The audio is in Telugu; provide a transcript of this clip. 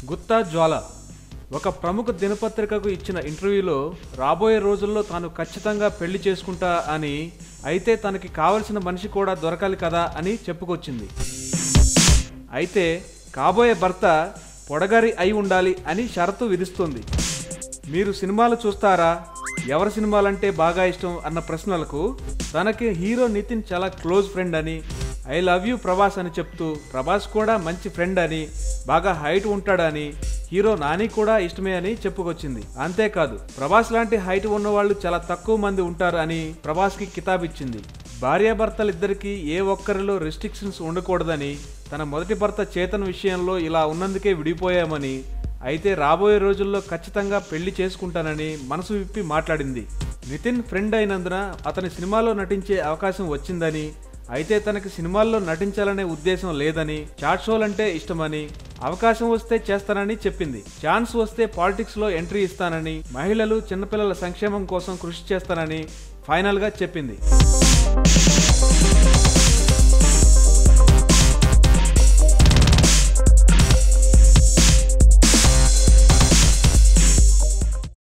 గుత్తా జ్వాల ఒక ప్రముఖ దినపత్రికకు ఇచ్చిన ఇంటర్వ్యూలో రాబోయే రోజుల్లో తాను ఖచ్చితంగా పెళ్లి చేసుకుంటా అని, అయితే తనకి కావలసిన మనిషి కూడా దొరకాలి కదా అని చెప్పుకొచ్చింది. అయితే కాబోయే భర్త పొడగారి అయి ఉండాలి అని షరతు విధిస్తుంది. మీరు సినిమాలు చూస్తారా, ఎవరి సినిమాలంటే బాగా ఇష్టం అన్న ప్రశ్నలకు తనకి హీరో నితిన్ చాలా క్లోజ్ ఫ్రెండ్ అని, ఐ లవ్ యూ ప్రభాస్ అని చెప్తూ ప్రభాస్ కూడా మంచి ఫ్రెండ్ అని, బాగా హైట్ ఉంటాడని, హీరో నాని కూడా ఇష్టమే అని చెప్పుకొచ్చింది. అంతేకాదు ప్రభాస్ లాంటి హైట్ ఉన్నవాళ్ళు చాలా తక్కువ మంది ఉంటారు అని ప్రభాస్కి కితాబ్ ఇచ్చింది. భార్యాభర్తలిద్దరికీ ఏ ఒక్కరిలో రెస్ట్రిక్షన్స్ ఉండకూడదని, తన మొదటి భర్త చేతన్ విషయంలో ఇలా ఉన్నందుకే విడిపోయామని, అయితే రాబోయే రోజుల్లో ఖచ్చితంగా పెళ్లి చేసుకుంటానని మనసు విప్పి మాట్లాడింది. నితిన్ ఫ్రెండ్ అయినందున అతని సినిమాలో నటించే అవకాశం వచ్చిందని, అయితే తనకి సినిమాల్లో నటించాలనే ఉద్దేశం లేదని, చాట్ షోలంటే ఇష్టమని, అవకాశం వస్తే చేస్తానని చెప్పింది. ఛాన్స్ వస్తే పాలిటిక్స్లో ఎంట్రీ ఇస్తానని, మహిళలు చిన్నపిల్లల సంక్షేమం కోసం కృషి చేస్తానని ఫైనల్గా చెప్పింది.